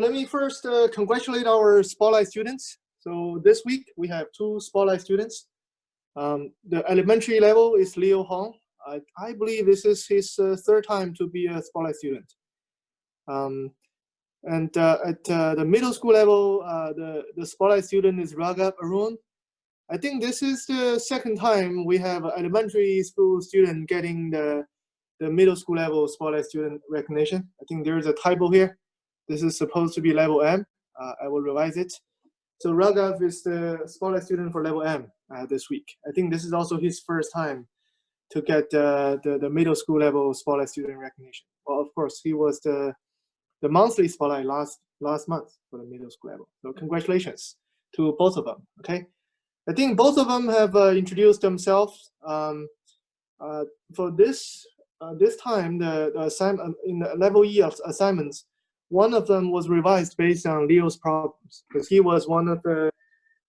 let me first congratulate our Spotlight students. So this week we have 2 Spotlight students. The elementary level is Leo Hong. I believe this is his 3rd time to be a Spotlight student. At the middle school level, the Spotlight student is Raghav Arun. I think this is the 2nd time we have an elementary school student getting the middle school level Spotlight student recognition. I think there is a typo here. This is supposed to be level M. I will revise it. So Raghav is the Spotlight student for level M this week. I think this is also his 1st time to get the middle school level Spotlight student recognition. Well, of course, he was the monthly Spotlight last month for the middle school level. So congratulations to both of them. Okay, I think both of them have introduced themselves. For this time, the assignment in the level E of assignments, one of them was revised based on Leo's problems because he was one of the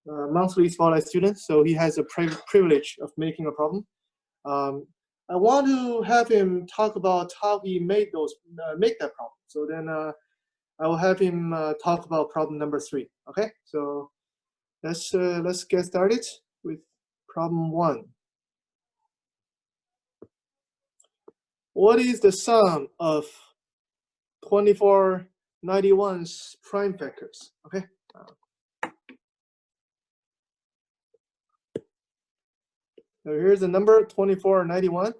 monthly Spotlight students, so he has a privilege of making a problem. I want to have him talk about how he made that problem. So then I will have him talk about problem number 3. Okay, so let's get started with problem 1. What is the sum of 2491's prime factors? Okay. So here's the number 2491,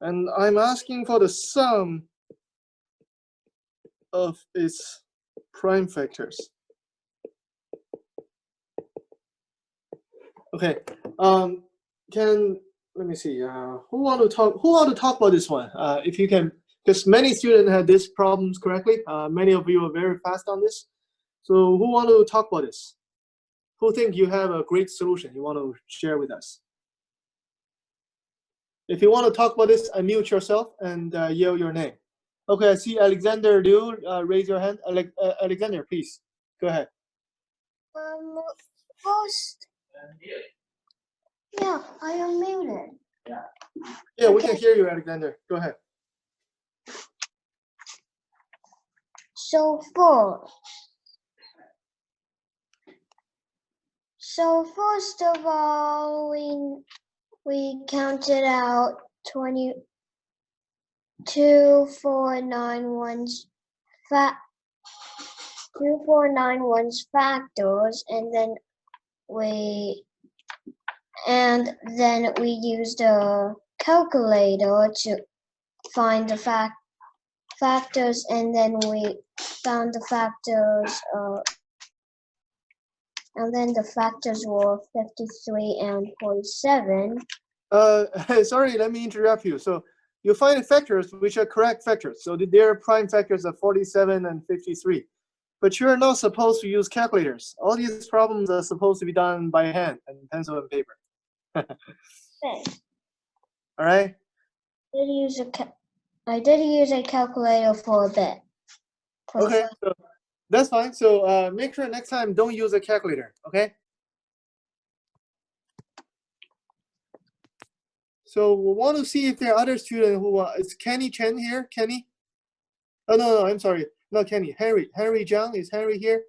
and I'm asking for the sum of its prime factors. Okay. Let me see. Who want to talk about this one? If you can, because many students had these problems correctly. Many of you are very fast on this. So who want to talk about this? Who think you have a great solution you want to share with us? If you want to talk about this, unmute yourself and yell your name. Okay, I see Alexander Liu. Raise your hand. Alexander, please go ahead. First. Yeah, I am muted. Yeah, we can hear you, Alexander. Go ahead. So first of all, we counted out 2491's factors, and then we used a calculator to find the factors, and then we found the factors, and then the factors were 53 and 47. Sorry, let me interrupt you. So you find factors which are correct factors. So their prime factors are 47 and 53. But you're not supposed to use calculators. All these problems are supposed to be done by hand and pencil and paper. Okay. All right. I did use a calculator for a bit. Okay, so that's fine. So make sure next time don't use a calculator. Okay. So we want to see if there are other students who is Kenny Chen here? Kenny? Oh no, I'm sorry. Not Kenny. Henry Zhang. Is Henry here?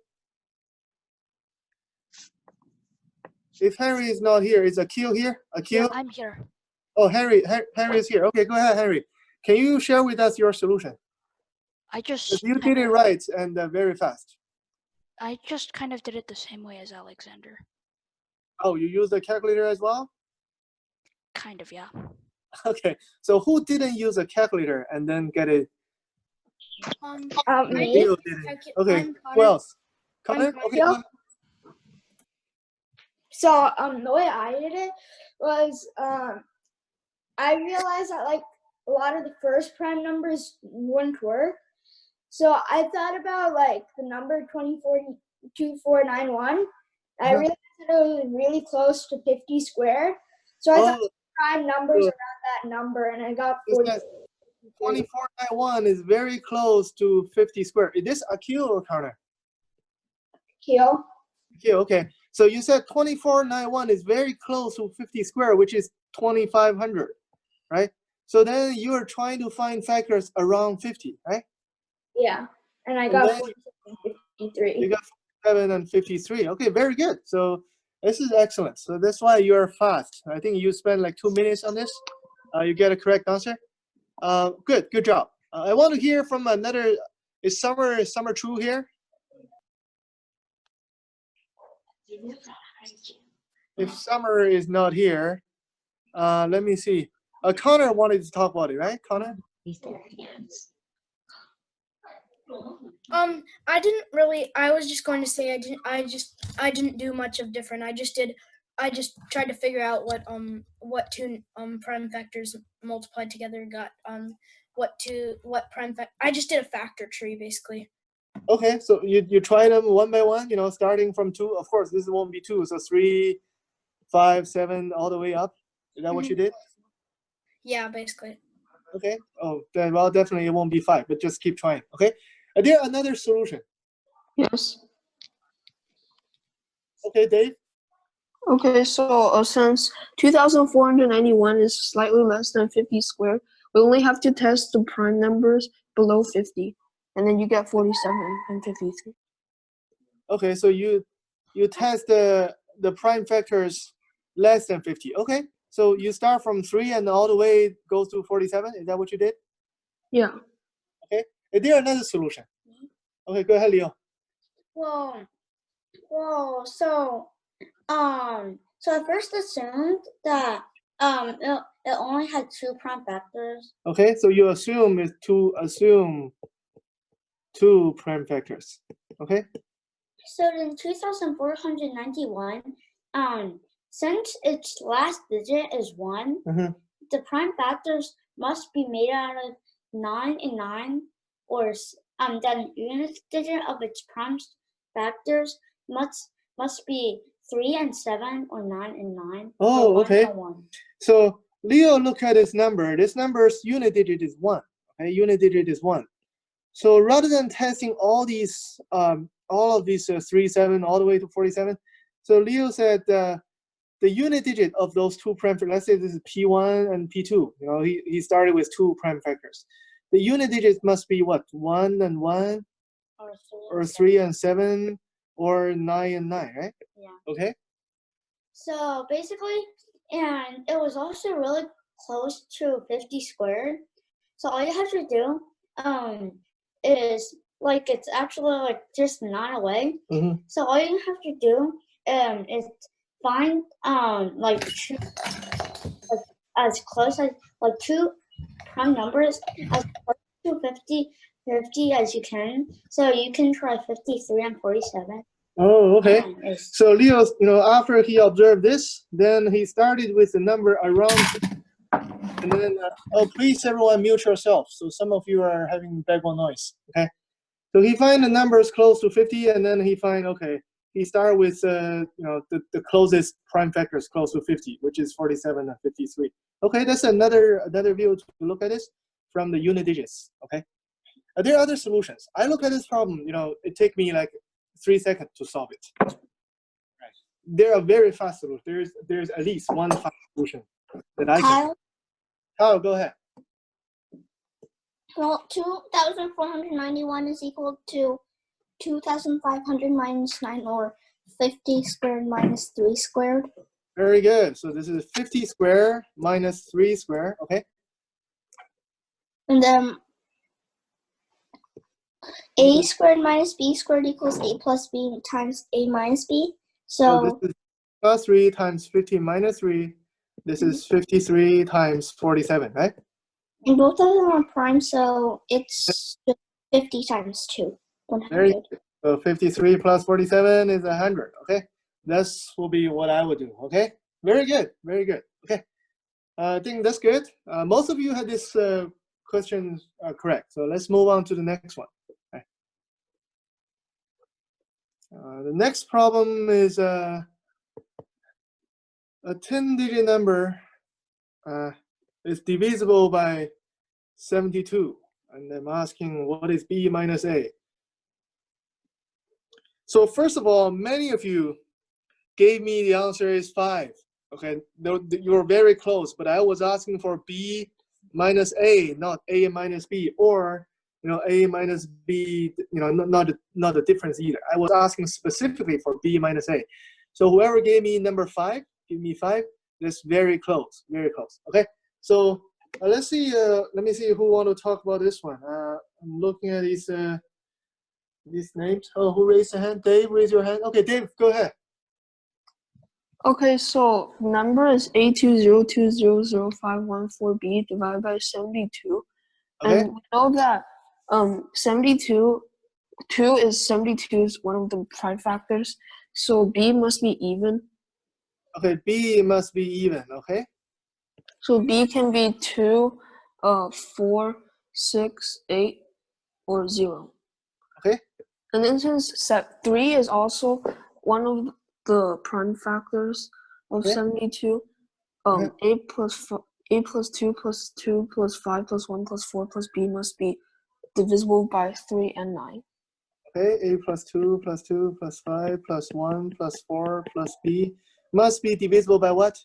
If Henry is not here, is Akil here? Akil? Yeah, I'm here. Oh, Henry is here. Okay, go ahead, Henry. Can you share with us your solution? You did it right and very fast. I just kind of did it the same way as Alexander. Oh, you used a calculator as well? Kind of, yeah. Okay, so who didn't use a calculator and then get it? Me. Okay, who else? Connor? Okay. So the way I did it was I realized that like a lot of the first prime numbers wouldn't work. So I thought about like the number 2491. I realized that it was really close to 50 squared. So I thought prime numbers around that number, and I got 40. 2491 is very close to 50 squared. Is this Akil or Connor? Akil. Akil, okay. So you said 2491 is very close to 50 squared, which is 2500, right? So then you are trying to find factors around 50, right? Yeah, and I got You got 47 and 53. Okay, very good. So this is excellent. So that's why you're fast. I think you spent like 2 minutes on this. You get a correct answer. Good job. I want to hear from another. Is Summer true here? If Summer is not here, let me see. Connor wanted to talk about it, right? Connor? I didn't really. I was just going to say I didn't do much of different. I just tried to figure out what two prime factors multiplied together got what prime factor. I just did a factor tree basically. Okay, so you try them one by one. You know, starting from 2. Of course, this won't be 2. So 3, 5, 7, all the way up. Is that what you did? Yeah, basically. Okay. Oh, then well, definitely it won't be 5, but just keep trying. Okay. Is there another solution? Yes. Okay, Dave. Okay, so since 2,491 is slightly less than 50 squared, we only have to test the prime numbers below 50, and then you get 47 and 53. Okay, so you test the prime factors less than 50. Okay, so you start from 3 and all the way goes to 47. Is that what you did? Yeah. Okay. Is there another solution? Okay, go ahead, Leo. Well, so I first assumed that it only had 2 prime factors. Okay, so you assume is to assume 2 prime factors. Okay. So in 2,491, since its last digit is 1, the prime factors must be made out of 9 and 9, or then unit digit of its prime factors must be 3 and 7, or 9 and 9. Oh, or 1 okay. and 1. So Leo, look at this number. This number's unit digit is 1. Okay, unit digit is 1. So rather than testing all of these 3, 7, all the way to 47, so Leo said the unit digit of those 2 prime factors, let's say this is P1 and P2. You know, he started with 2 prime factors. The unit digits must be what? 1 and 1, or 3 and 7, or 9 and 9, right? Yeah. Okay. So basically, and it was also really close to 50 squared. So all you have to do is like it's actually like just 9 away. So all you have to do is find like 2 as close as like 2 prime numbers as close to 50 as you can. So you can try 53 and 47. Oh, okay. So Leo, you know, after he observed this, then he started with the number around, and then, oh, please everyone mute yourself. So some of you are having background noise, okay? So he find the numbers close to 50, and then he find, okay, he start with, you know, the closest prime factors close to 50, which is 47 and 53. Okay, that's another view to look at this from the unit digits, okay? There are other solutions. I look at this problem, you know, it take me like 3 seconds to solve it. Right. There are very fast solutions. There's at least one fast solution that I can. Kyle, go ahead. Well, 2,491 is equal to 2,500 minus 9, or 50 squared minus 3 squared. Very good. So this is 50 squared minus 3 squared. Okay. And then a squared minus b squared equals a plus b times a minus b. So this is plus 3 times 50 minus 3. This is 53 times 47, right? And both of them are prime, so it's 50 times 2. 100. Very good. So 53 plus 47 is 100. Okay. This will be what I would do. Okay. Very good. Very good. Okay. I think that's good. Most of you had this question correct. So let's move on to the next one. Okay. The next problem is a 10-digit number is divisible by 72. And I'm asking, what is b minus a? So first of all, many of you gave me the answer is 5. Okay, you were very close, but I was asking for b minus a, not a minus b, or A minus B, not the difference either. I was asking specifically for B minus A. So whoever gave me number 5, give me 5. That's very close, very close. Okay, so let's see. Let me see who want to talk about this one. I'm looking at these names. Oh, who raised their hand? Dave, raise your hand. Okay, Dave, go ahead. Okay, so number is A20200514B divided by 72. Okay. And we know that 72 is one of the prime factors. So B must be even. Okay, B must be even. Okay. So B can be 2, 4, 6, 8, or 0. Okay. And then since 3 is also one of the prime factors of Okay. 72, Okay. A plus 2 plus 2 plus 5 plus 1 plus 4 plus B must be divisible by 3 and 9. Okay, A plus 2 plus 2 plus 5 plus 1 plus 4 plus B must be divisible by what?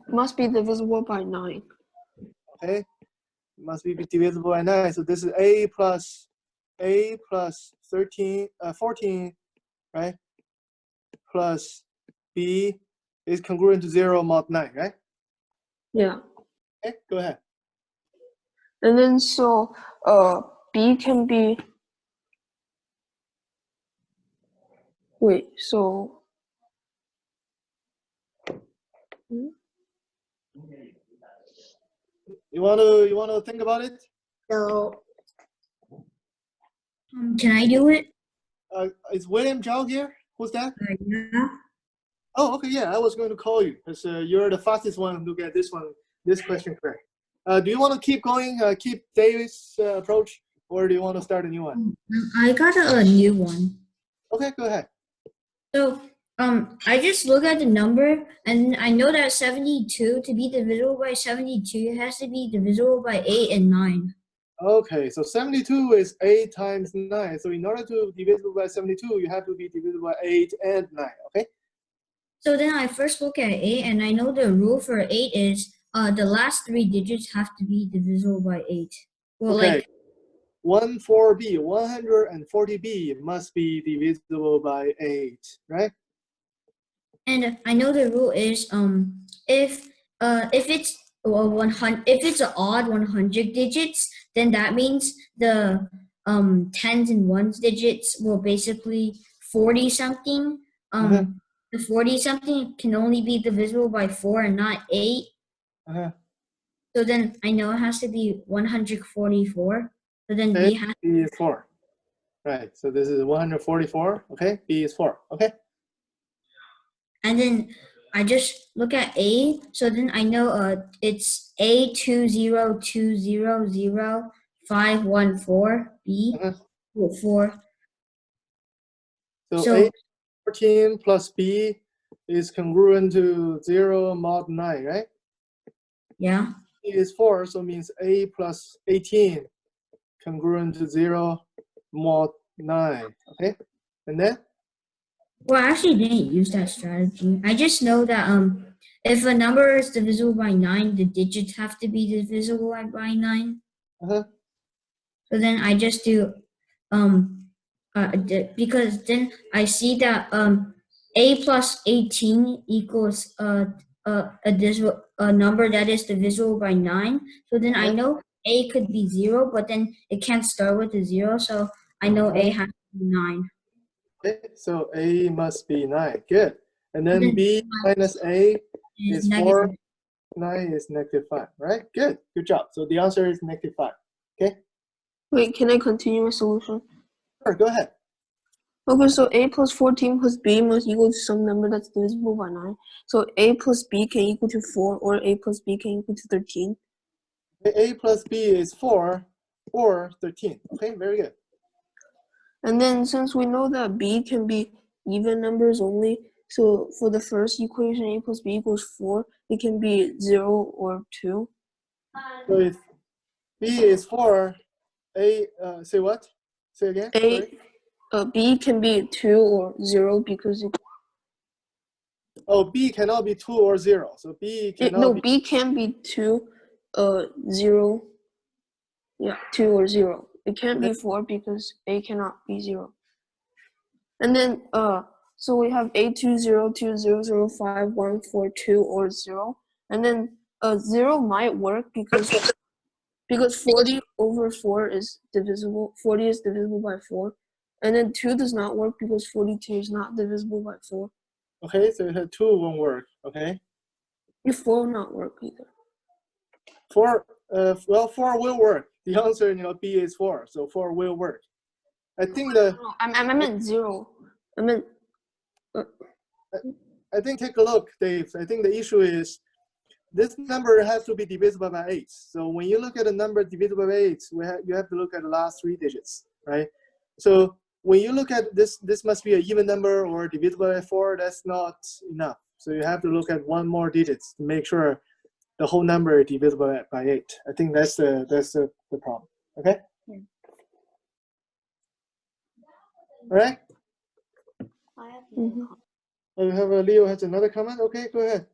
Must be divisible by 9. Okay, must be divisible by 9. So this is A plus 14, right? Plus B is congruent to 0 mod 9, right? Yeah. Okay, go ahead. And then so B can be, You want to think about it? So Can I do it? Is William Zhao here? Who's that? Yeah. Oh, okay, yeah. I was going to call you because you're the fastest one to get this question correct. Do you want to keep going, keep David's approach, or do you want to start a new one? I got a new one. Okay, go ahead. So I just look at the number and I know that 72 to be divisible by 72 it has to be divisible by 8 and 9. Okay, so 72 is 8 times 9. So in order to divisible by 72, you have to be divisible by 8 and 9, okay? So then I first look at 8 and I know the rule for 8 is the last 3 digits have to be divisible by 8. Well, Okay. 140B, 140B must be divisible by 8, right? and I know the rule is if it's if it's an odd 100 digits, then that means the tens and ones digits will basically 40 something. The 40 something can only be divisible by 4 and not 8. So then I know it has to be 144. So then Okay, B has B is 4. Right, so this is 144, okay? B is 4, okay? and then I just look at A, so then I know it's A202000514 B 4. So So A 14 plus B is congruent to 0 mod 9, right? yeah. B is 4, so means A plus 18 congruent to 0 mod 9, okay? And then? Well, I actually didn't use that strategy. I just know that if a number is divisible by 9, the digits have to be divisible by 9. So then I just do because then I see that A plus 18 equals a number that is divisible by 9. So then I know A could be 0, but then it can't start with a 0. So I know A has to be 9. Okay, so A must be 9. Good. And then B minus A is 4. 9 is -5, right? Good. Good job. So the answer is -5. Okay? Wait, can I continue my solution? Sure, go ahead. Okay, so A plus 14 plus B must equal to some number that's divisible by 9. So A plus B can equal to 4, or A plus B can equal to 13. A plus B is 4 or 13. Okay, very good. And then since we know that B can be even numbers only, so for the first equation, A plus B equals 4, it can be 0 or 2. So if B is 4, A, say what? Say again, sorry. B can be 2 or 0 because Oh, B cannot be 2 or 0. So B cannot be. B can be 2, 0. Yeah, 2 or 0. It can't be 4 because A cannot be 0. And then so we have A2, 0, 2, 0, 0, 5, 1, 4, 2, or 0. And then 0 might work because 40 over 4 is divisible. 40 is divisible by 4. And then 2 does not work because 42 is not divisible by 4. Okay, so 2 won't work. Okay. 4 will not work either. 4, well, 4 will work. The answer, B is 4, so 4 will work. I think I meant 0. I meant. I think take a look, Dave. I think the issue is this number has to be divisible by 8. So when you look at a number divisible by 8, you have to look at the last 3 digits, right? So when you look at this must be an even number or divisible by 4. That's not enough. So you have to look at one more digit to make sure the whole number is divisible by 8. I think that's the problem. Okay. All right. We have Leo has another comment. Okay, go ahead.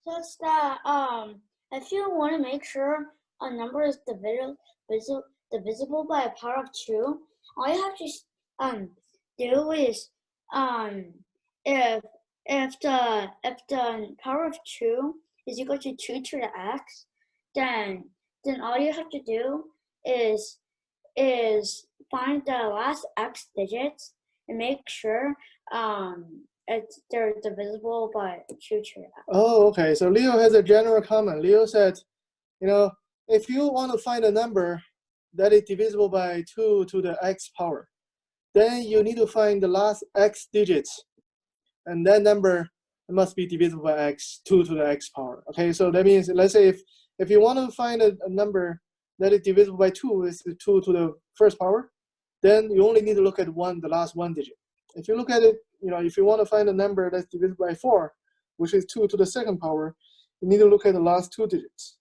Just that if you want to make sure a number is divisible by a power of 2, all you have to do is if the power of 2 is equal to 2 to the x, then all you have to do is find the last x digits and make sure they're divisible by 2 to the x. Oh, okay. So Leo has a general comment. Leo said, if you want to find a number that is divisible by 2 to the x power, then you need to find the last x digits, and that number must be divisible by x, 2 to the x power. Okay, so that means, let's say if you want to find a number that is divisible by 2, is 2 to the first power, then you only need to look at the last one digit. If you look at it, if you want to find a number that's divisible by 4, which is 2 to the second power, you need to look at the last 2 digits.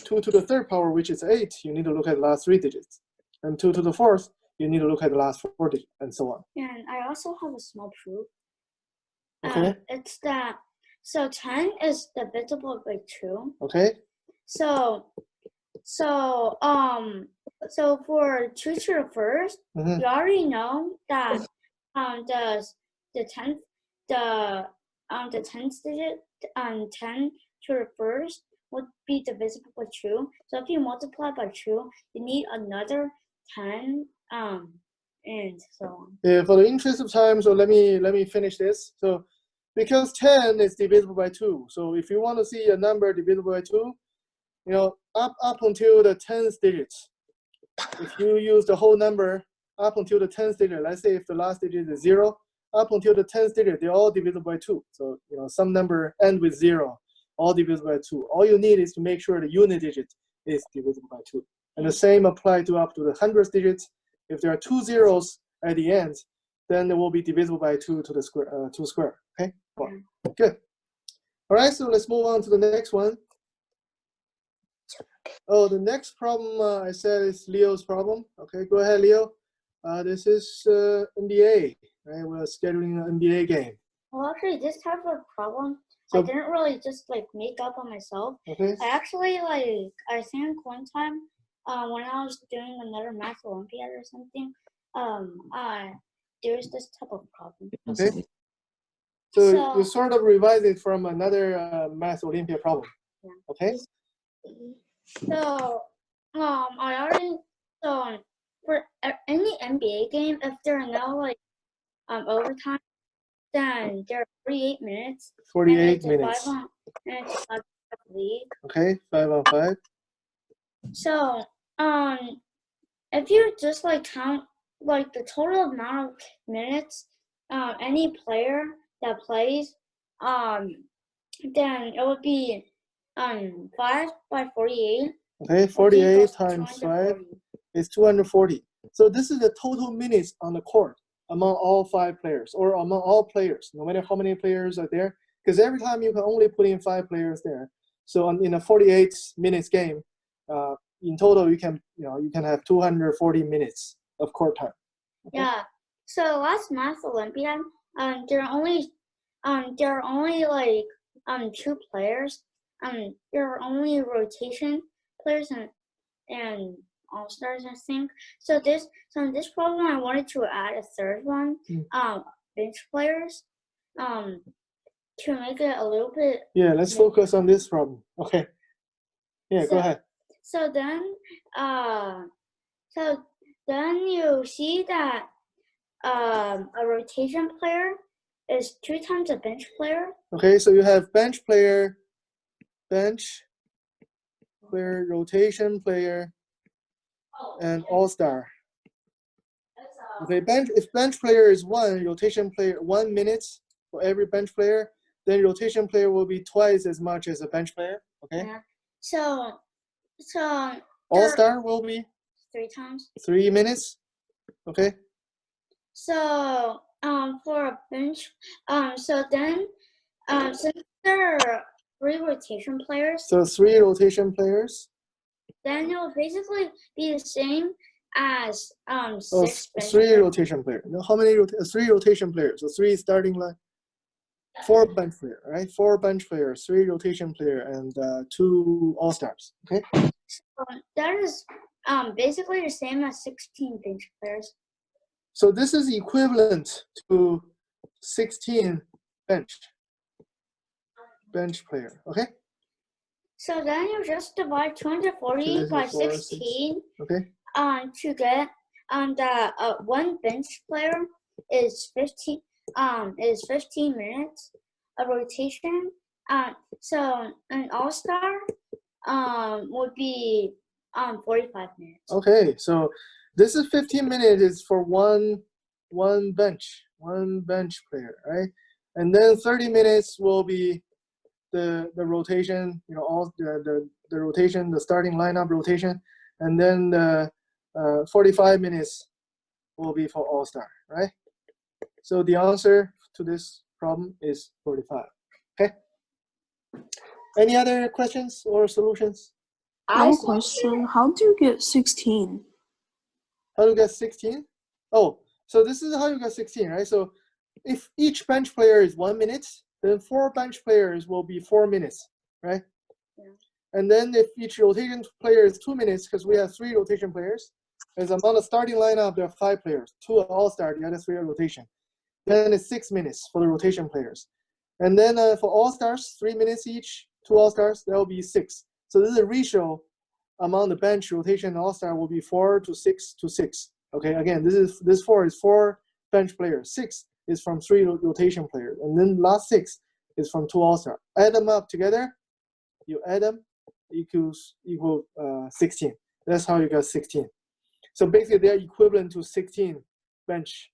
2 to the third power, which is 8, you need to look at the last 3 digits. And 2 to the fourth, you need to look at the last 4 digits, and so on. And I also have a small proof. Okay. It's that, so 10 is divisible by 2. Okay. So for 2 to the first, you already know that the 10th digit 10 to the first would be divisible by 2. So if you multiply by 2, you need another 10 and so on. Yeah, for the interest of time, so let me finish this. So because 10 is divisible by 2, so if you want to see a number divisible by 2, up until the 10th digit, if you use the whole number up until the 10th digit, let's say if the last digit is 0, up until the 10th digit, they're all divisible by 2. So some number end with 0, all divisible by 2. All you need is to make sure the unit digit is divisible by 2. And the same apply to up to the 100th digit. If there are 2 zeros at the end, then it will be divisible by 2 to the square, 2 square. Okay, cool. Good. All right, so let's move on to the next one. Oh, the next problem I said is Leo's problem. Okay, go ahead, Leo. This is NBA, right? We're scheduling an NBA game. Well, actually, this type of problem, So, I didn't really just make up on myself. okay. I actually I think one time when I was doing another math Olympiad or something, there's this type of problem. Okay. So you sort of revise it from another math Olympiad problem. Yeah. Okay. So I already for any NBA game, if there are no overtime, then there are 48 minutes. 48 minutes. And it's a 5-on-5 league. Okay, 5-on-5. So if you just count the total amount of minutes any player that plays, then it would be 5 by 48. Okay, 48 times 5 is 240. So this is the total minutes on the court among all 5 players, or among all players, no matter how many players are there, because every time you can only put in 5 players there. So in a 48 minutes game, in total you can have 240 minutes of court time. Okay? Yeah. So last math Olympiad, there are only 2 players. There are only rotation players, and all-stars, I think. So in this problem, I wanted to add a third one, bench players, to make it a little bit. Yeah, let's focus on this problem. Okay. Yeah, go ahead. So then you see that a rotation player is 2 times a bench player. Okay, so you have bench player, rotation player, and all-star. Okay, if bench player is 1, rotation player 1 minute for every bench player, then rotation player will be twice as much as a bench player. Okay. Yeah. So all-star will be 3 times. 3 minutes. Okay. So for a bench, so then since there are 3 rotation players, So 3 rotation players. then it will basically be the same as 6 bench 3 players. rotation players. Now, how many 3 rotation players? So 3 starting line, 4 bench player, right? 4 bench players, 3 rotation player, and 2 all stars. Okay. So that is basically the same as 16 bench players. So this is equivalent to 16 bench player. Okay. So then you just divide 240 by 16. Okay. To get the 1 bench player is 15 minutes. A rotation so an all-star would be 45 minutes. Okay, so this is 15 minutes is for one bench player, right? And then 30 minutes will be the rotation, all the rotation, the starting lineup rotation, and then the 45 minutes will be for all-star, right? So the answer to this problem is 45. Okay. Any other questions or solutions? I have a question. How do you get 16? How do you get 16? Oh, so this is how you get 16, right? So if each bench player is 1 minute, then 4 bench players will be 4 minutes, right? Yeah. And then if each rotation player is 2 minutes, because we have 3 rotation players, as among the starting lineup, there are 5 players, 2 are all-star, the other 3 are rotation. Then it's 6 minutes for the rotation players. And then for all-stars, 3 minutes each, 2 all-stars, that will be 6. So this is a ratio among the bench, rotation, and all-star will be 4 to 6 to 6. Okay, again, this 4 is 4 bench players, 6 is from 3 rotation players, and then last 6 is from 2 all-star. Add them up together, you add them, equal 16. That's how you get 16. So basically, they're equivalent to 16 bench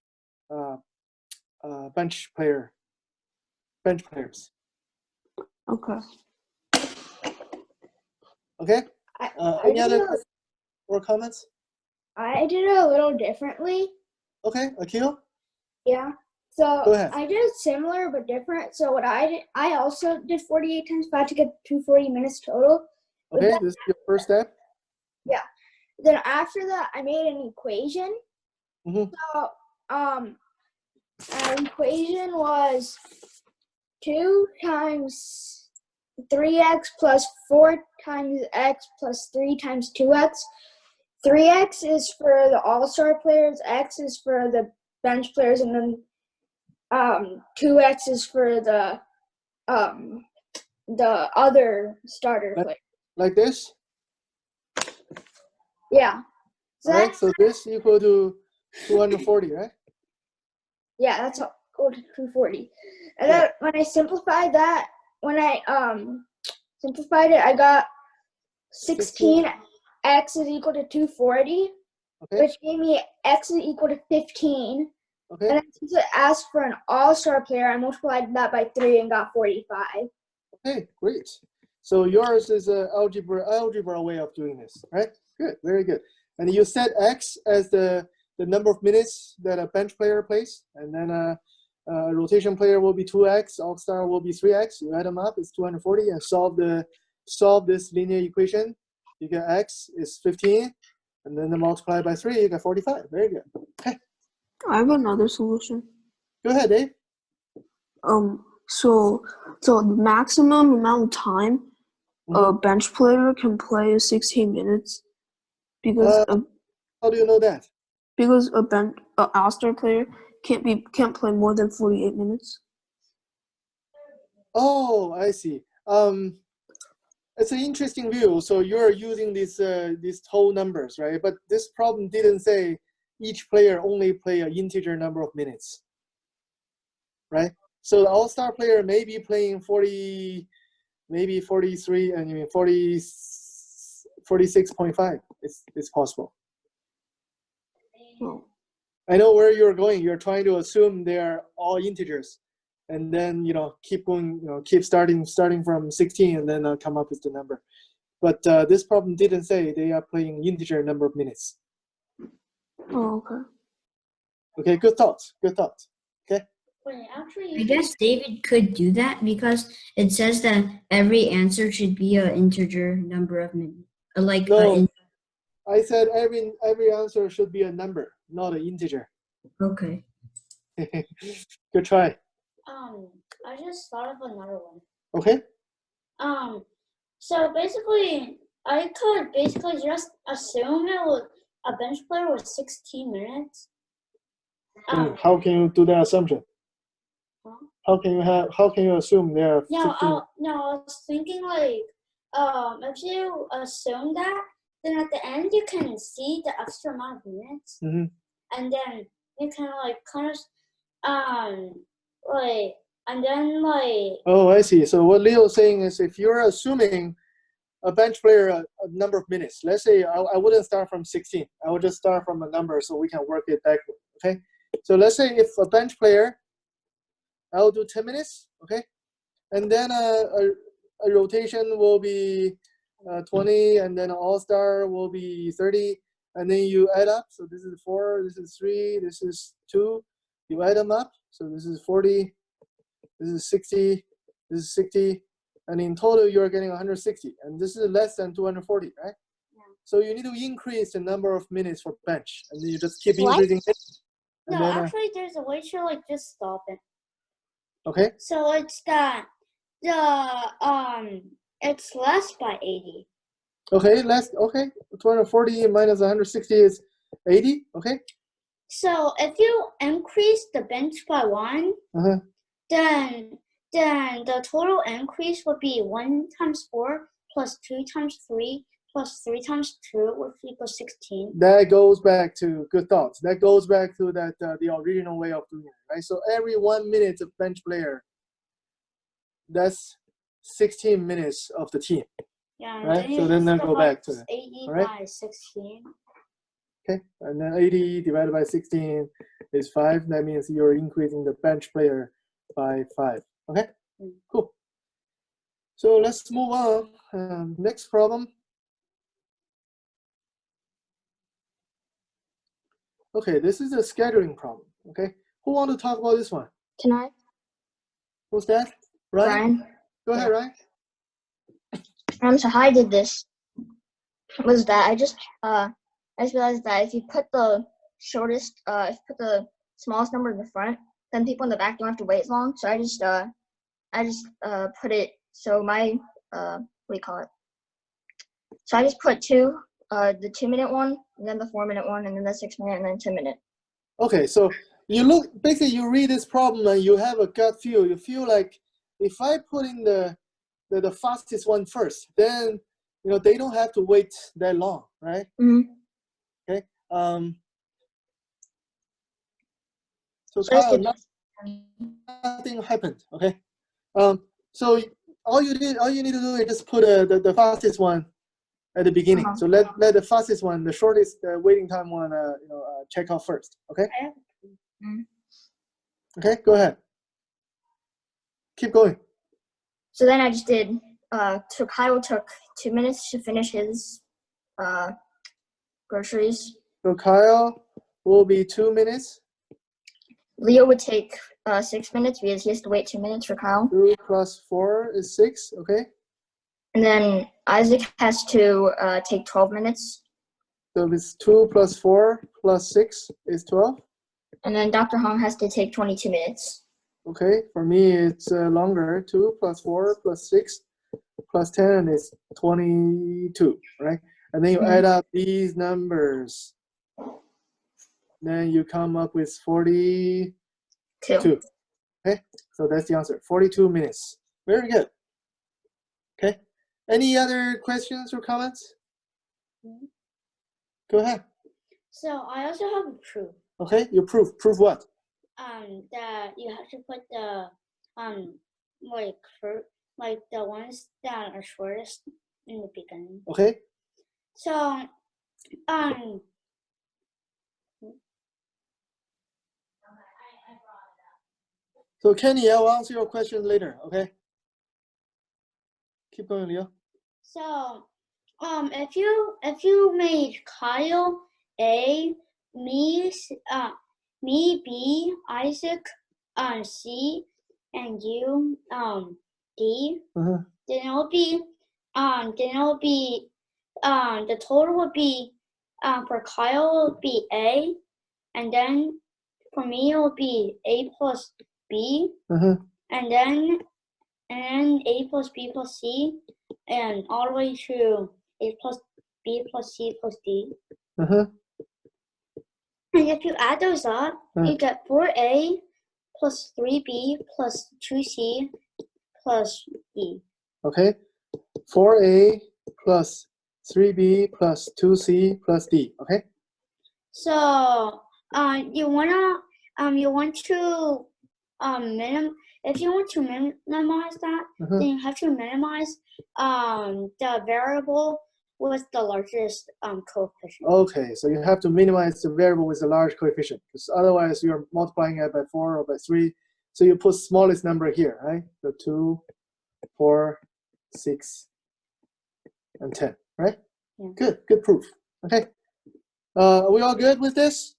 players. Okay. Okay. Any other questions or comments? I did it a little differently. Okay, Akil. Yeah. So Go ahead. I did it similar but different. So what I did, I also did 48 times 5 to get 240 minutes total. Okay, this is your first step. Yeah. Then after that, I made an equation. Mm-hmm. So our equation was 2 times 3x plus 4 times x plus 3 times 2x. 3x is for the all-star players, x is for the bench players, and then 2x is for the other starter players. Like this? Yeah. So Right, so this equal to 240, right? yeah, that's all. Go to 240. And then when I simplified that, when I simplified it, I got 16x is equal to 240, Okay. which gave me x is equal to 15. Okay. And then since it asked for an all-star player, I multiplied that by 3 and got 45. Okay, great. So yours is an algebra way of doing this, right? Good, very good. And you set x as the number of minutes that a bench player plays, and then a rotation player will be 2x, all-star will be 3x. You add them up, it's 240, and solve this linear equation. You get x is 15, and then multiply by 3, you get 45. Very good. Okay. I have another solution. Go ahead, Dave. So the maximum amount of time a bench player can play is 16 minutes. Because How do you know that? because a All-Star player can't play more than 48 minutes. Oh, I see. It's an interesting view. So you're using these whole numbers, right? But this problem didn't say each player only play an integer number of minutes, right? So the all-star player may be playing 40, maybe 43, and 46.5. It's possible. Oh. I know where you're going. You're trying to assume they're all integers, and then keep going. Keep starting from 16, and then come up with the number. But this problem didn't say they are playing integer number of minutes. Oh, okay. Okay, good thoughts. Good thoughts. Okay. I guess David could do that because it says that every answer should be an integer number of minutes. No, I said every answer should be a number, not an integer. Okay. Good try. I just thought of another one. Okay. So basically, I could just assume a bench player was 16 minutes. How can you do that assumption? Huh? How can you assume they are 16? I was thinking if you assume that, then at the end you can see the extra amount of minutes, and then you can Oh, I see. So what Leo's saying is, if you're assuming a bench player a number of minutes, let's say I wouldn't start from 16. I would just start from a number so we can work it backward. Okay. So let's say if a bench player, I'll do 10 minutes. Okay. And then a rotation will be 20, and then an all-star will be 30, and then you add up. So this is 4, this is 3, this is 2. You add them up. So this is 40, this is 60, this is 60, and in total you're getting 160, and this is less than 240, right? Yeah. So you need to increase the number of minutes for bench, and then you just keep increasing it. No, actually, there's a way to just stop it. Okay. So it's it's less by 80. Okay, okay. 240 minus 160 is 80. Okay. So if you increase the bench by 1, then the total increase would be 1 times 4 plus 2 times 3 plus 3 times 2, which equals 16. That goes back to good thoughts. That goes back to that the original way of doing it, right? So every 1 minute of bench player, that's 16 minutes of the team. Yeah, right? So then go back to it. 80 right? by 16. Okay, and then 80 divided by 16 is 5. That means you're increasing the bench player by 5. Okay, cool. So let's move on. Next problem. Okay, this is a scheduling problem. Okay, who want to talk about this one? Can I? Who's that? Ryan? Go ahead, Ryan. So how I did this was that I just realized that if you put the shortest, if you put the smallest number in the front, then people in the back don't have to wait as long. So I just put it so my what do you call it? So I just put the 2-minute one, and then the 4-minute one, and then the 6-minute, and then 10-minute. Okay, so you read this problem and you have a gut feel. You feel like if I put in the fastest one first, then they don't have to wait that long, right? Okay. So Kyle, nothing happened. Okay. So all you need to do is just put the fastest one at the beginning. So let the fastest one, the shortest waiting time one, check out first. Okay. Okay. Go ahead. Keep going. So then I just did. So Kyle took 2 minutes to finish his groceries. So Kyle will be 2 minutes. Leo would take 6 minutes because he has to wait 2 minutes for Kyle. 2 plus 4 is 6. Okay. And then Isaac has to take 12 minutes. So it's 2 plus 4 plus 6 is 12. And then Dr. Hong has to take 22 minutes. Okay, for me it's longer. 2 plus 4 plus 6 plus 10 is 22, right? and then you add up these numbers. Then you come up with 42. Okay, so that's the answer. 42 minutes. Very good. Okay. Any other questions or comments? Go ahead. So I also have a proof. Okay, you prove. Prove what? That you have to put the like the ones that are shortest in the beginning. Okay. So So Kenny, I will answer your question later. Okay. Keep going, Leo. So if you made Kyle A, me B, Isaac C, and you D, Uh-huh. then it'll be the total would be for Kyle will be A, and then for me it will be A plus B, Uh-huh. and then A plus B plus C, and all the way to A plus B plus C plus D. Uh-huh. And if you add those up, you get 4A plus 3B plus 2C plus D. Okay. 4A plus 3B plus 2C plus D. Okay. So you want to if you want to minimize that, then you have to minimize the variable with the largest coefficient. Okay, so you have to minimize the variable with a large coefficient, because otherwise you're multiplying it by 4 or by 3. So you put smallest number here, right? So 2, 4, 6, and 10, right? Yeah. Good proof. Okay. Are we all good with this?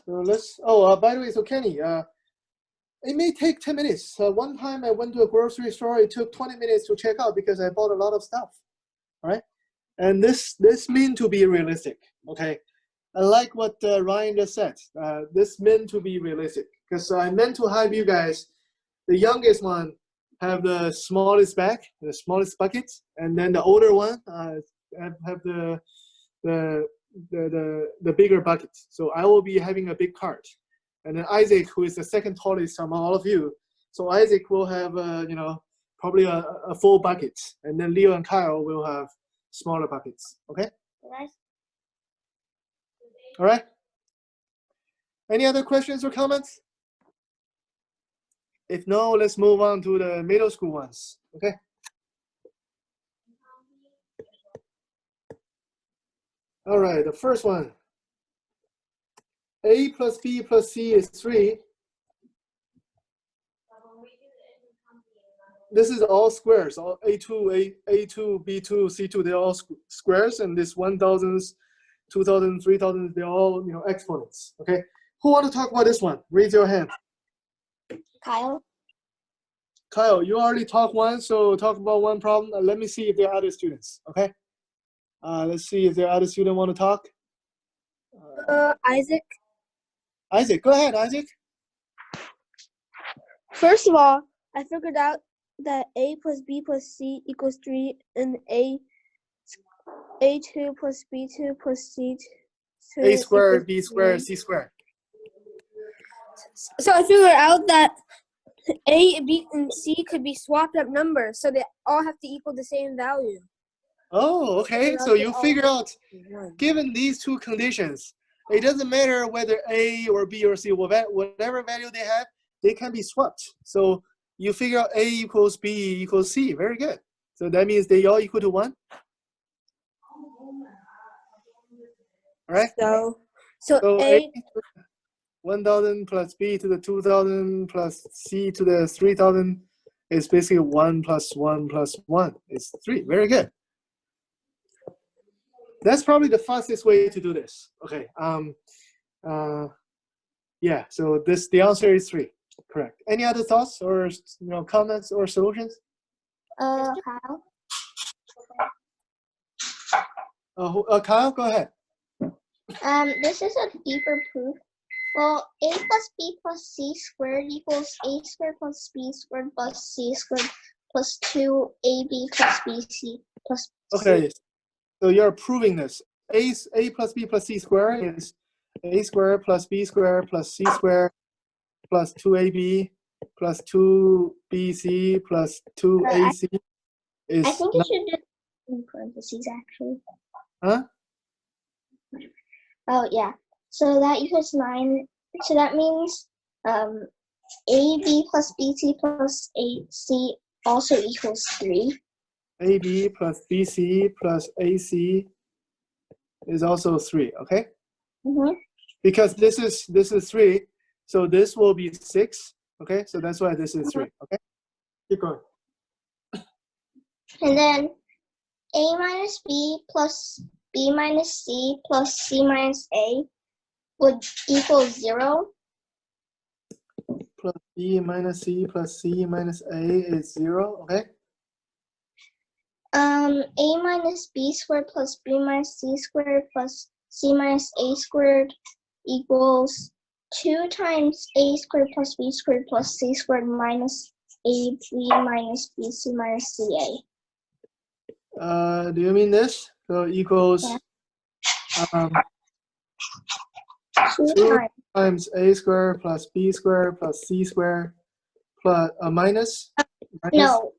So let's. Oh, by the way, so Kenny, it may take 10 minutes. One time I went to a grocery store. It took 20 minutes to check out because I bought a lot of stuff. All right, and this meant to be realistic. Okay, I like what Ryan just said. This meant to be realistic because I meant to have you guys, the youngest one, have the smallest bag, the smallest bucket, and then the older one have the bigger bucket. So I will be having a big cart, and then Isaac, who is the second tallest among all of you, so Isaac will have probably a full bucket, and then Leo and Kyle will have smaller buckets. Okay. All right. Any other questions or comments? If no, let's move on to the middle school ones. Okay. All right, the first one. A plus B plus C is 3. This is all squares. All A2, B2, C2, they're all squares, and this 1,000s, 2,000, 3,000, they're all exponents. Okay. Who want to talk about this one? Raise your hand. Kyle. Kyle, you already talked once, so talk about one problem. Let me see if there are other students. Okay. Let's see if there are other students want to talk. Isaac. Isaac, go ahead, Isaac. First of all, I figured out that A plus B plus C equals 3, and A2 plus B2 plus C2. A squared, B squared, C squared. So I figured out that A, B, and C could be swapped up numbers, so they all have to equal the same value. Oh, okay. So you figure out, given these two conditions, it doesn't matter whether A or B or C, whatever value they have, they can be swapped. So you figure out A equals B equals C. Very good. So that means they all equal to 1. All right. So A 1,000 plus B to the 2,000 plus C to the 3,000 is basically 1 plus 1 plus 1 is 3. Very good. That's probably the fastest way to do this. Okay. Yeah. So the answer is 3. Correct. Any other thoughts or comments or solutions? Kyle. Kyle, go ahead. This is a deeper proof. Well, A plus B plus C squared equals A squared plus B squared plus C squared plus 2AB plus BC plus Okay, so you're proving this. A plus B plus C squared is A squared plus B squared plus C squared plus 2AB plus 2BC plus 2AC is I think you should do in parentheses actually. huh? Oh yeah. So that equals 9. So that means AB plus BC plus AC also equals 3. AB plus BC plus AC is also 3, okay? Mm-hmm. Because this is 3, so this will be 6, okay? So that's why this is 3, okay? Keep going. And then A minus B plus B minus C plus C minus A would equal 0. Plus B minus C plus C minus A is 0, okay? A minus B squared plus B minus C squared plus C minus A squared equals 2 times A squared plus B squared plus C squared minus AB minus BC minus CA. Do you mean this? So equals Yeah. 2 2 times. times A squared plus B squared plus C squared plus minus? No,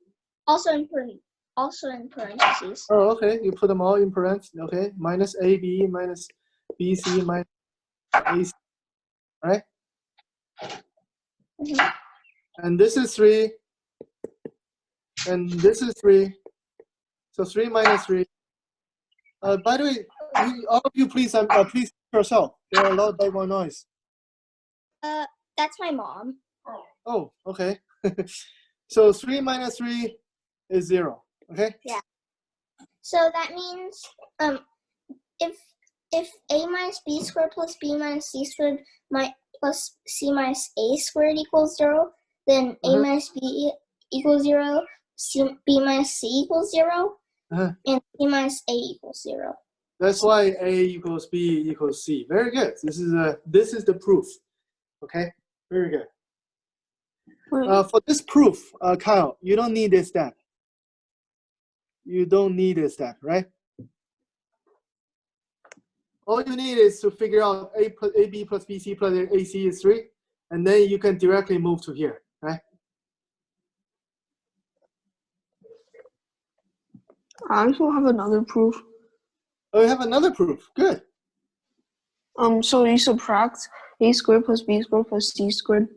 also in parentheses. Oh, okay. You put them all in parentheses. Okay. Minus AB minus BC minus AC. Right? Mm-hmm. And this is 3. And this is 3. So 3 minus 3. By the way, all of you, please please yourself. There are a lot of background noise. That's my mom. Oh, okay. So 3 minus 3 is 0. Okay. Yeah. So that means if A minus B squared plus B minus C squared plus C minus A squared equals 0, then A minus B equals 0, B minus C equals 0, and C minus A equals 0. That's why A equals B equals C. Very good. This is the proof. Okay. Very good. For this proof, Kyle, you don't need this step. You don't need this step, right? All you need is to figure out AB plus BC plus AC is 3, and then you can directly move to here, right? I also have another proof. Oh, you have another proof. Good. So you subtract A squared plus B squared plus C squared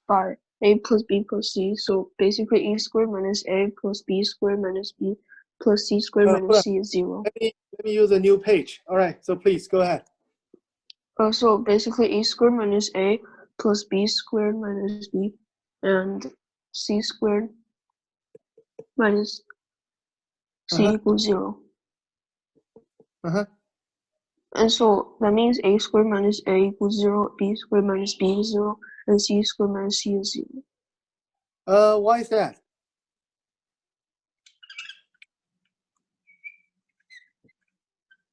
by A plus B plus C. So basically A squared minus A plus B squared minus B plus C squared minus C is 0. Let me use a new page. All right, so please go ahead. So basically A squared minus A plus B squared minus B and C squared minus C equals 0. And so that means A squared minus A equals 0, B squared minus B is 0, and C squared minus C is 0. Why is that?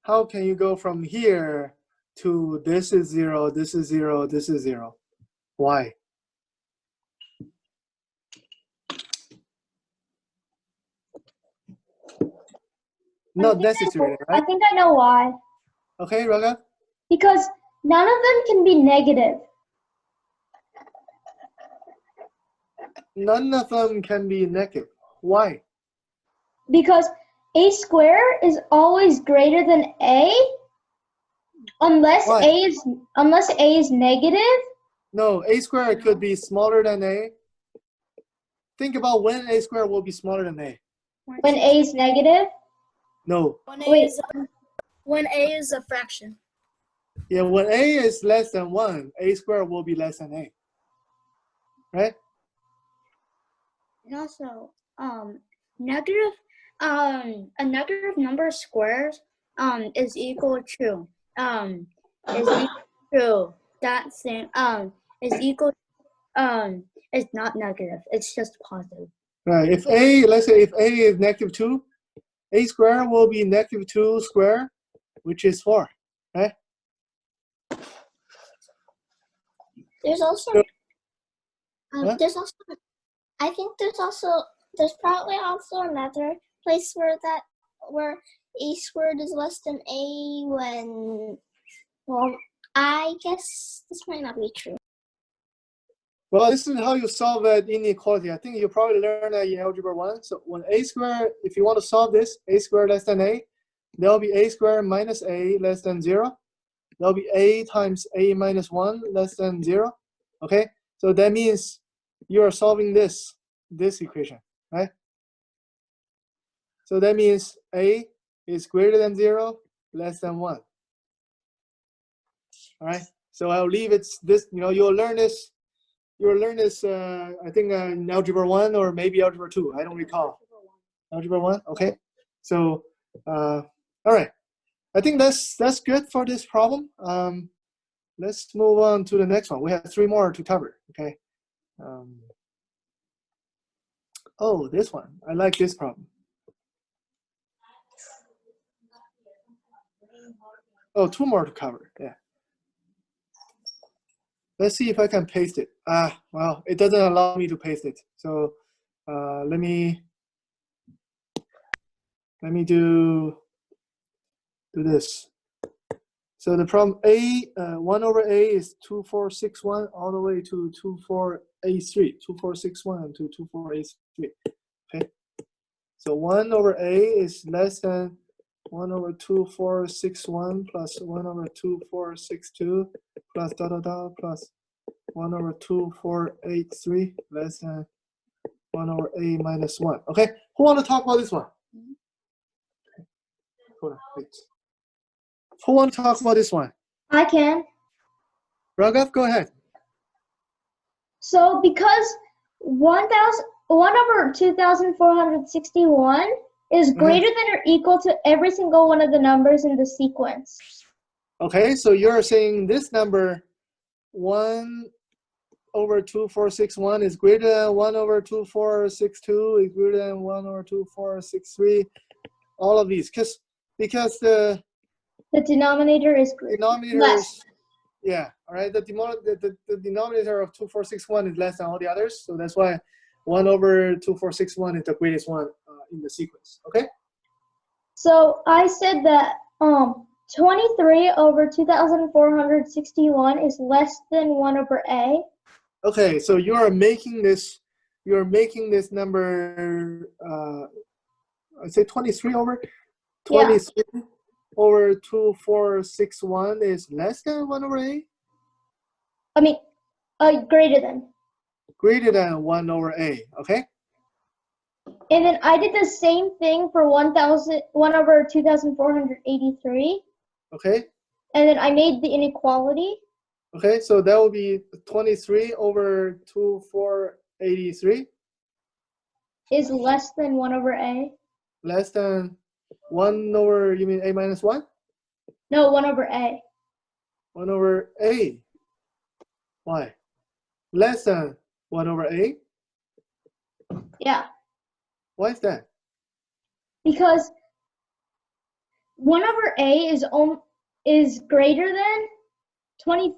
How can you go from here to this is 0, this is 0, this is 0? Why? Not necessarily, right? I think I know why. Okay, Raga? Because none of them can be negative. None of them can be negative. Why? Because A squared is always greater than A, unless Why? A is negative. No, A squared could be smaller than A. Think about when A squared will be smaller than A. When A is negative. No. When A is a fraction. Yeah, when A is less than 1, A squared will be less than A. Right? And also, a negative number of squares is equal to that thing is equal it's not negative, it's just positive. Right. If A, let's say if A is negative 2, A squared will be negative 2 squared, which is 4. Right? There's also I think there's probably also another place where where a squared is less than a when, well, I guess this might not be true. Well, this is how you solve that inequality. I think you probably learned that in algebra 1. So when a squared, if you want to solve this, a squared less than a, there will be a squared minus a less than 0. There will be a times a minus 1 less than 0. Okay, so that means you are solving this equation, right? So that means a is greater than 0, less than 1. All right, so I'll leave it this, you'll learn this. You'll learn this, I think, in algebra 1 or maybe algebra 2. I don't recall. Algebra 1, okay. So, all right. I think that's good for this problem. Let's move on to the next one. We have 3 more to cover, okay. Oh, this one. I like this problem. Oh, 2 more to cover, yeah. Let's see if I can paste it. Well, it doesn't allow me to paste it. So let me do this. So the problem A, 1 over A is 2461 all the way to 24A3, 2461 and to 24A3. Okay. So 1 over A is less than 1 over 2461 plus 1 over 2462 plus plus 1 over 2483 less than 1 over A minus 1. Okay, who want to talk about this one? Okay. Hold on, wait. Who want to talk about this one? I can. Raghav, go ahead. So because 1 over 2,461 is greater than or equal to every single one of the numbers in the sequence. Okay, so you're saying this number 1 over 2461 is greater than 1 over 2462 is greater than 1 over 2463. All of these, because the denominator is denominator less. is, yeah, all right. The denominator of 2461 is less than all the others, so that's why 1 over 2461 is the greatest one in the sequence. Okay. So I said that 23 over 2,461 is less than 1 over A. Okay, so you're making this number, I'd say 23 over 23 over 2461 is less than 1 over A? I mean, greater than. Greater than 1 over A, okay? And then I did the same thing for 1 over 2,483. Okay. And then I made the inequality. Okay, so that will be 23 over 2483. Is less than 1 over A. Less than 1 over, you mean A minus 1? No, 1 over A. 1 over A. Why? Less than 1 over A? Yeah. Why is that? Because 1 over A is greater than 20.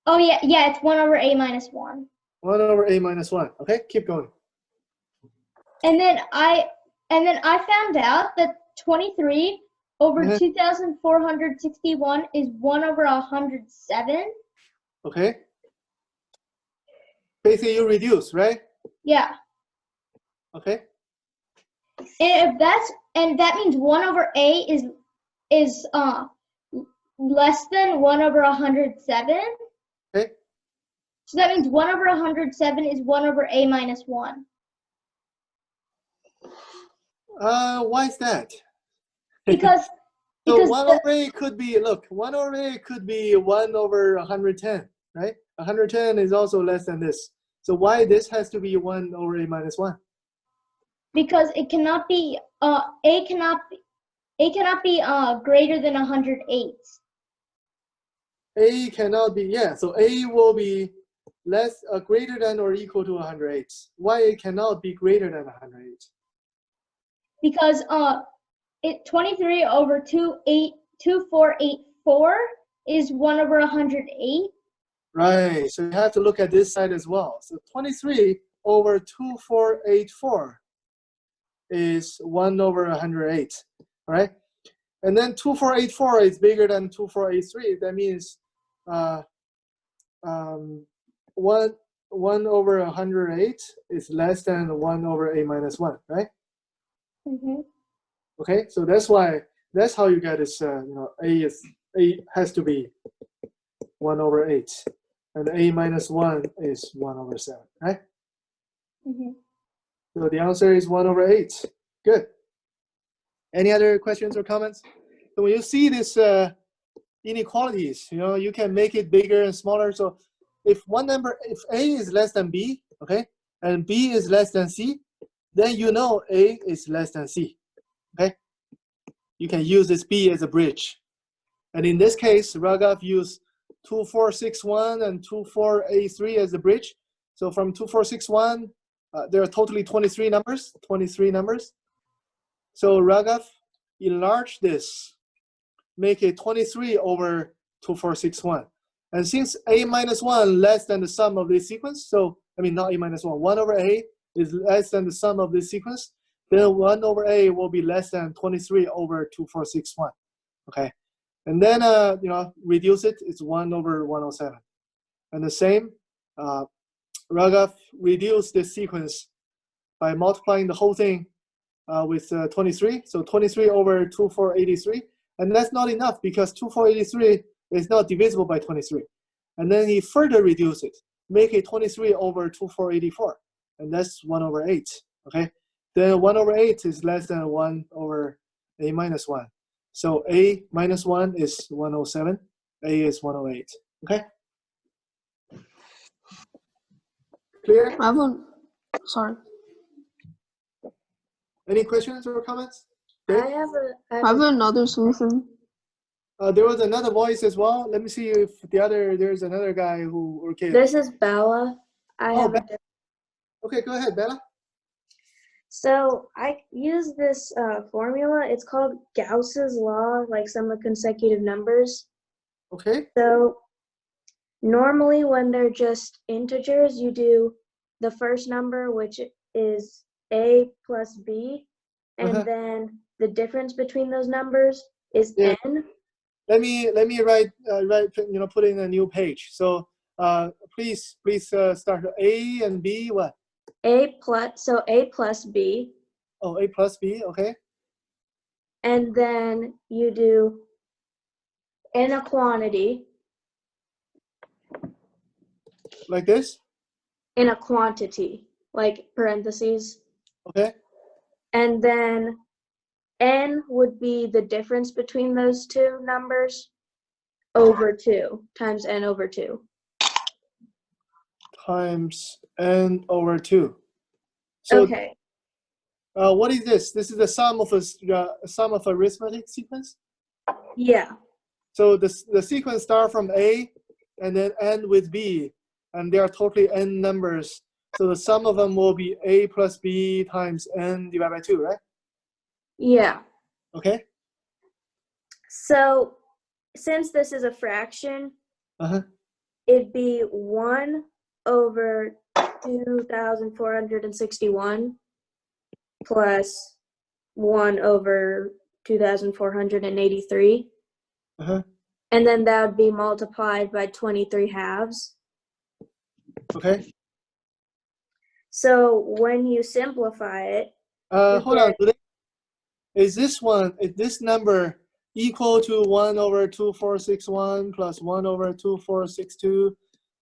Oh yeah, it's 1 over A minus 1. 1 over A minus 1. Okay, keep going. And then I found out that 23 over 2,461 is 1 over 107. Okay. Basically, you reduce, right? Yeah. Okay. And that means 1 over A is less than 1 over 107. Okay. So that means 1 over 107 is 1 over A minus 1. Why is that? Because so 1 over A could be, look, 1 over A could be 1 over 110, right? 110 is also less than this. So why this has to be 1 over A minus 1? Because it cannot be A cannot be greater than 108. A cannot be, yeah, so A will be greater than or equal to 108. Why it cannot be greater than 108? Because 23 over 2484 is 1 over 108. Right, so you have to look at this side as well. So 23 over 2484 is 1 over 108. all right? And then 2484 is bigger than 2483. That means 1 over 108 is less than 1 over a minus 1, right? Okay, so that's how you get this. A has to be 1 over 8, and a minus 1 is 1 over 7, right? So the answer is 1 over 8. Good. Any other questions or comments? So when you see these inequalities, you can make it bigger and smaller. So if A is less than B, okay, and B is less than C, then A is less than C, okay? You can use this B as a bridge. And in this case, Raghav used 2461 and 2483 as a bridge. So from 2461, there are totally 23 numbers. So Raghav enlarge this, make it 23 over 2461. And since a minus 1 less than the sum of this sequence, so I mean not a minus 1, 1 over a is less than the sum of this sequence, then 1 over a will be less than 23 over 2461. Okay, and then reduce it. It's 1 over 107. And the same, Raghav reduced this sequence by multiplying the whole thing with 23. So 23 over 2483. And that's not enough because 2483 is not divisible by 23. And then he further reduced it, make it 23 over 2484. And that's 1 over 8. Okay. Then 1 over 8 is less than 1 over a minus 1. So a minus 1 is 107. A is 108. Okay. Clear? I have sorry. Any questions or comments? I Okay. have Another solution. There was another voice as well. Let me see if there's another guy who, okay. This is Bella. Okay, go ahead, Bella. So I use this formula. It's called Gauss's law, like sum of consecutive numbers. Okay. So normally when they're just integers, you do the first number, which is a plus b, and then the difference between those numbers is n. Let me write put in a new page. So please start A and B. What? A plus b. Oh, A plus B. Okay. And then you do in a quantity. Like this. In a quantity, like parentheses. Okay. And then n would be the difference between those two numbers over 2 times n over 2. Times n over 2. So, okay. What is this? This is the sum of arithmetic sequence? Yeah. So the sequence start from A and then end with B, and they are totally n numbers. So the sum of them will be A plus B times n divided by 2, right? Yeah. Okay. So since this is a fraction, it'd be 1 over 2,461 plus 1 over 2,483. And then that would be multiplied by 23 halves. Okay. So when you simplify it, hold on. Is this number equal to 1 over 2461 plus 1 over 2462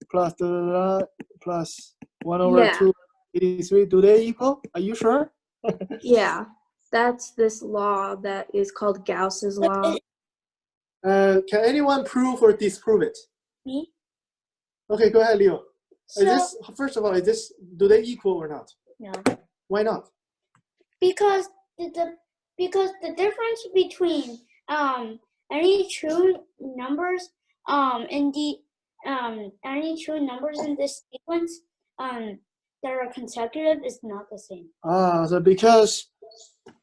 plus plus 1 over 283? Do they equal? Are you sure? Yeah, that's this law that is called Gauss's law. Can anyone prove or disprove it? Me? Okay, go ahead, Leo. So, First of all, do they equal or not? No. Why not? Because the difference between any true numbers in the any true numbers in this sequence that are consecutive is not the same. So because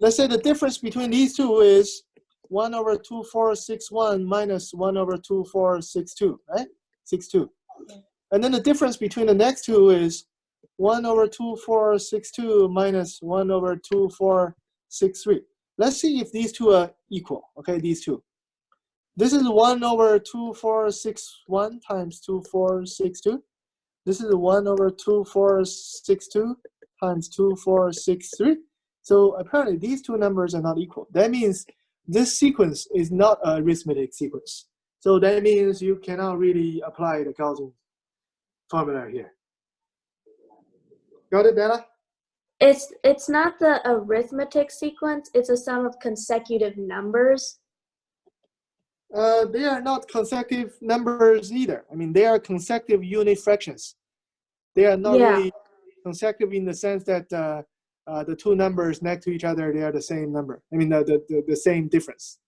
let's say the difference between these two is 1 over 2461 minus 1 over 2462, right? 62. Okay. And then the difference between the next two is 1 over 2462 minus 1 over 2463. let's see if these two are equal. Okay, these two. This is 1 over 2461 times 2462. This is 1 over 2462 times 2463. So apparently these two numbers are not equal. That means this sequence is not an arithmetic sequence. So that means you cannot really apply the Gaussian formula here. Got it, Bella? It's not the arithmetic sequence, it's a sum of consecutive numbers. They are not consecutive numbers either. I mean, they are consecutive unit fractions. They are not really consecutive in the sense that the two numbers next to each other, they are the same number. I mean, the same difference.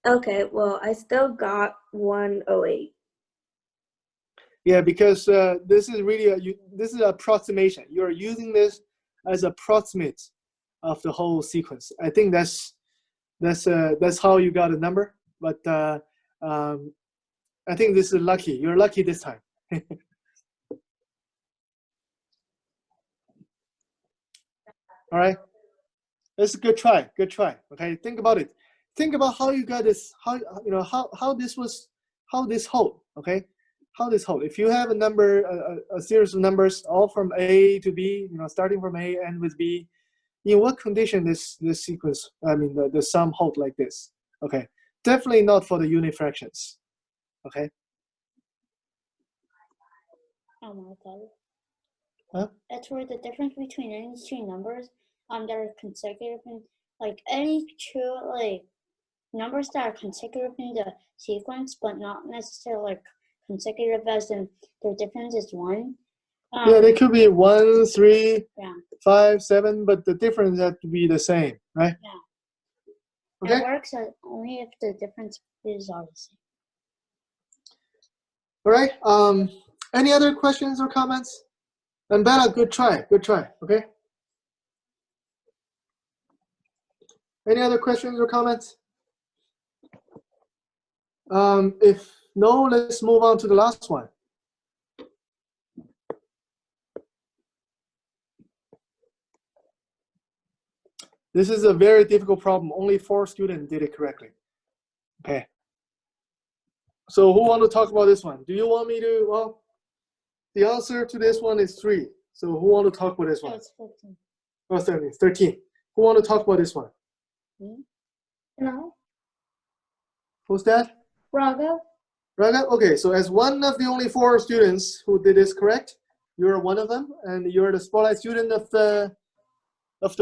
Okay, well, I still got 108. Yeah, because this is really this is an approximation. You're using this as approximate of the whole sequence. I think that's how you got a number. But I think this is lucky. You're lucky this time. All right, that's a good try. Good try. Okay, think about it. Think about how you got this. How this hold. Okay, how this hold. If you have a number, a series of numbers, all from A to B, starting from A and with B, in what condition this sequence? I mean, the sum hold like this. Okay, definitely not for the unit fractions. Okay. Oh my god. Huh? That's where the difference between any two numbers that are consecutive and like any two like numbers that are consecutive in the sequence but not necessarily like consecutive as in their difference is 1. Yeah, they could be 1, 3, Yeah. 5, 7, but the difference has to be the same, right? Yeah. Okay. It works only if the difference is all the same. All right. Any other questions or comments? And Bella, good try. Good try. Okay. Any other questions or comments? If no, let's move on to the last one. This is a very difficult problem. Only 4 students did it correctly. Okay. So who want to talk about this one? Do you want me to? Well, the answer to this one is 3. So who want to talk about this one? No, it's 15. Oh, sorry, it's 13. Who want to talk about this one? No. Who's that? Raga. Raga? Okay, so as one of the only 4 students who did this correct, you're one of them, and you're the spotlight student of the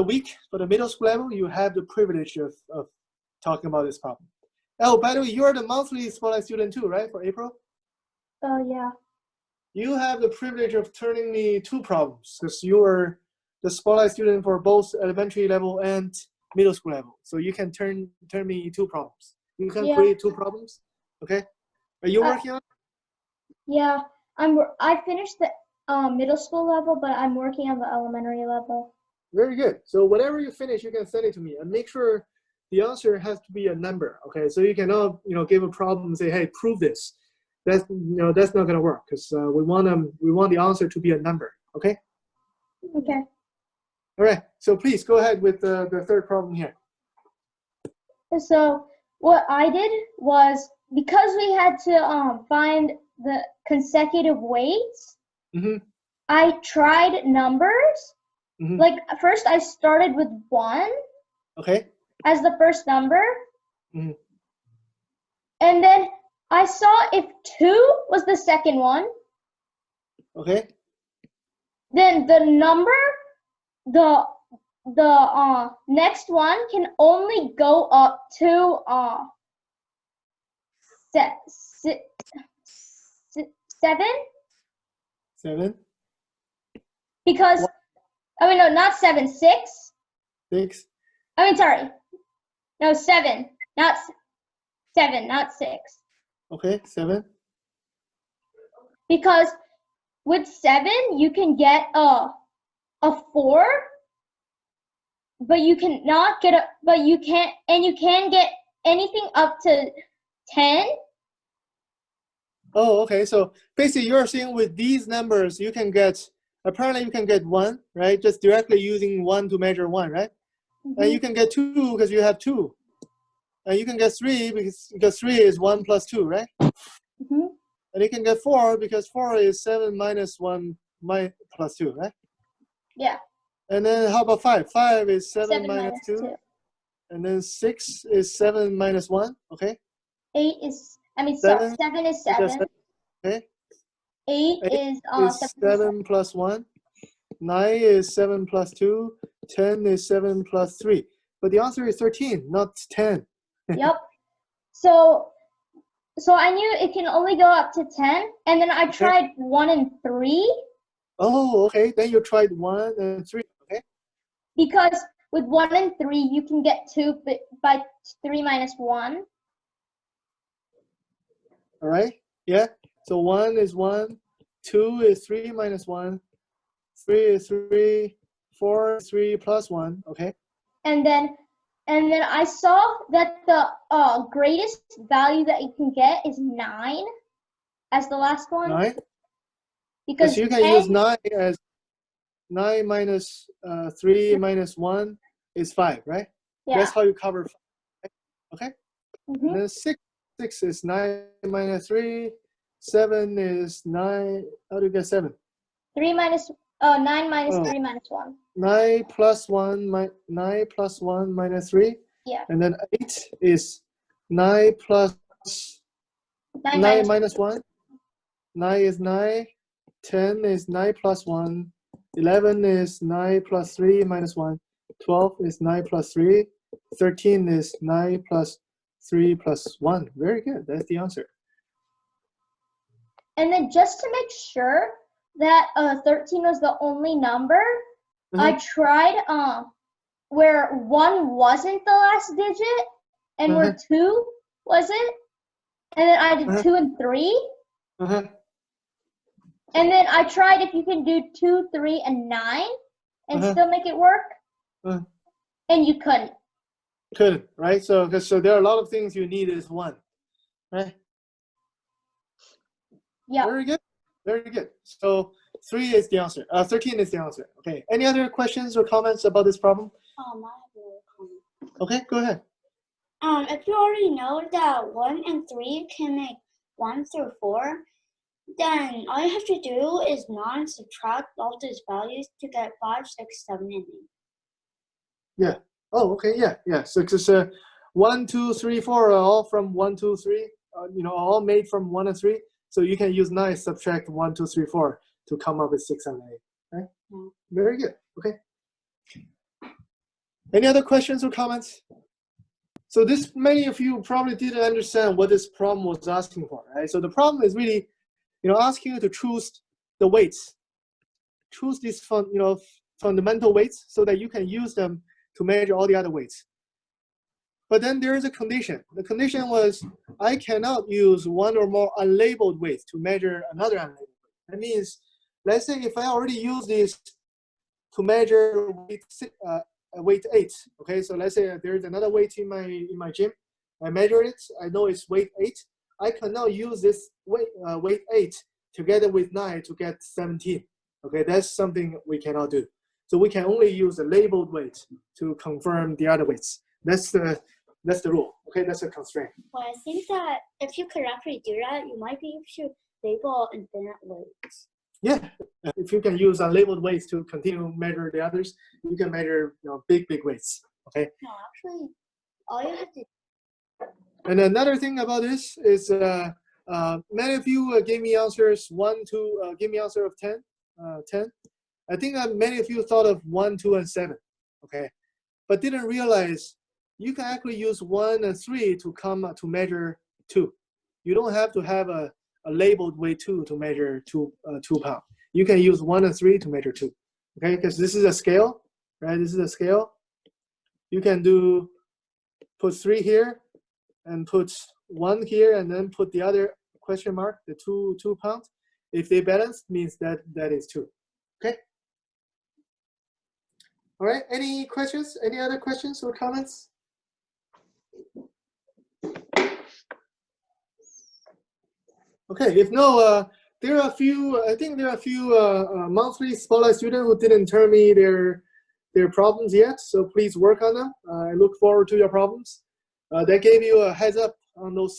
week for the middle school level. You have the privilege of talking about this problem. Oh, by the way, you're the monthly spotlight student too, right, for April? Oh yeah. You have the privilege of turning me 2 problems because you are the spotlight student for both elementary level and middle school level. So you can turn me 2 problems. You can create 2 problems. Okay. Are you working on it? Yeah, I finished the middle school level, but I'm working on the elementary level. Very good. So whenever you finish, you can send it to me and make sure the answer has to be a number. Okay. So you cannot give a problem and say, hey, prove this. That's that's not gonna work because we want the answer to be a number. Okay. Okay. All right. So please go ahead with the third problem here. So what I did was, because we had to find the consecutive weights, I tried numbers. Like first I started with 1 as the first number. And then I saw if 2 was the second one. Okay. Then the number, the next one can only go up to 7. 7. Because I mean, no, not 7, 6. 6. I mean, sorry. No, 7. Not 7, not 6. Okay, 7. Because with 7, you can get a 4, but you cannot get you can get anything up to 10. Oh, okay. So basically, you're saying with these numbers, apparently you can get 1, right? Just directly using 1 to measure 1, right? And you can get 2 because you have 2. And you can get 3 because 3 is 1 plus 2, right? And you can get 4 because 4 is 7 minus 1 plus 2, right? Yeah. And then how about 5? 5 is 7 7 minus minus 2. 2. And then 6 is 7 minus 1, okay? 8 is, I mean, 7, 7 is 7. Okay. 8 is 7 plus 1. 9 is 7 plus 2. 10 is 7 plus 3. But the answer is 13, not 10. Yep. So I knew it can only go up to 10, and then I tried 1 and 3. Oh, okay. Then you tried 1 and 3, okay? Because with 1 and 3, you can get 2 by 3 minus 1. All right. Yeah. So 1 is 1. 2 is 3 minus 1. 3 is 3. 4 is 3 plus 1. Okay. And then I saw that the greatest value that you can get is 9 as the last one. 9. Because you can 10, use 9 as 9 minus 3 minus 1 is 5, right? yeah. That's how you cover 5. Okay. Mhm. And then 6 is 9 minus 3. 7 is 9. How do you get 7? 9 minus 3 minus 1. 9 plus 1 9 plus 1 minus 3. Yeah. And then 8 is 9 plus 9 minus 1. 9 is 9. 10 is 9 plus 1. 11 is 9 plus 3 minus 1. 12 is 9 plus 3. 13 is 9 plus 3 plus 1. Very good. That's the answer. And then just to make sure that 13 was the only number, I tried where 1 wasn't the last digit and where 2 wasn't. And then I did 2 and 3. And then I tried if you can do 2, 3, and 9 and still make it work. And you couldn't. Couldn't, right? So there are a lot of things you need is 1, right? Yeah. Very good. Very good. So 3 is the answer. 13 is the answer. Okay. Any other questions or comments about this problem? I have another comment. Okay, go ahead. If you already know that 1 and 3 can make 1 through 4, then all you have to do is non-subtract all these values to get 5, 6, 7, and 8. Yeah. Oh, okay. Yeah. So because 1, 2, 3, 4 are all from 1, 2, 3. All made from 1 and 3. So you can use 9 subtract 1, 2, 3, 4 to come up with 6 and 8. Right? Yeah. Very good. Okay. Any other questions or comments? So many of you probably didn't understand what this problem was asking for, right? So the problem is really, asking you to choose the weights, choose these fundamental weights so that you can use them to measure all the other weights. But then there is a condition. The condition was I cannot use one or more unlabeled weights to measure another unlabeled weight. That means, let's say if I already use this to measure weight 8. Okay, so let's say there's another weight in my gym. I measure it. I know it's weight 8. I cannot use this weight 8 together with 9 to get 17. Okay, that's something we cannot do. So we can only use a labeled weight to confirm the other weights. That's the rule. Okay, that's a constraint. Well, I think that if you correctly do that, you might be able to label infinite weights. Yeah, if you can use unlabeled weights to continue measure the others, you can measure big weights. Okay. No, actually, all you have to. And another thing about this is many of you gave me answers 1, 2. Give me answer of 10. 10. I think many of you thought of 1, 2, and 7. Okay, but didn't realize you can actually use 1 and 3 to measure 2. You don't have to have a labeled weight 2 to measure 2 pounds. You can use 1 and 3 to measure 2. Okay, because this is a scale, right? This is a scale. You can put 3 here and put 1 here and then put the other question mark, the 2 pounds. If they balance, means that is 2. Okay. All right. Any questions? Any other questions or comments? Okay. If no, I think there are a few monthly spotlight students who didn't turn me their their problems yet, so please work on them. I look forward to your problems. That gave you a heads up on those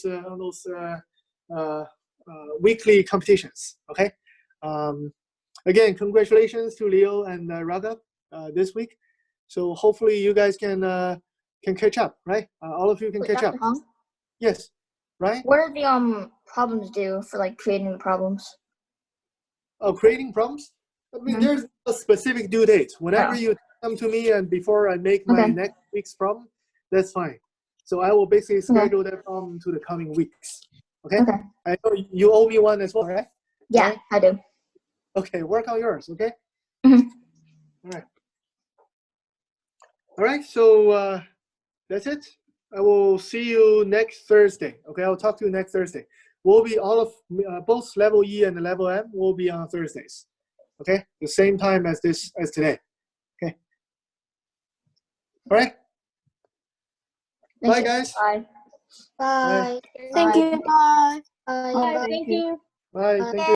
weekly competitions. Okay. Again, congratulations to Leo and Raghav this week. So hopefully you guys can catch up, right? All of you can catch up. Yes, right? What are the problems due for like creating the problems? Oh, creating problems? I mean, there's a specific due date. Whenever you come to me and before I make my next week's problem, that's fine. So I will basically schedule that problem to the coming weeks. Okay? I know you owe me one as well, right? Yeah, right? I do. Okay, work on yours, okay? Mhm. All right. All right, so that's it. I will see you next Thursday. Okay, I'll talk to you next Thursday. We'll be all of both level E and the level M will be on Thursdays. Okay, the same time as today. Okay. All right. Bye, guys. Bye. Bye. Thank you. Bye. Bye. Bye. Thank you.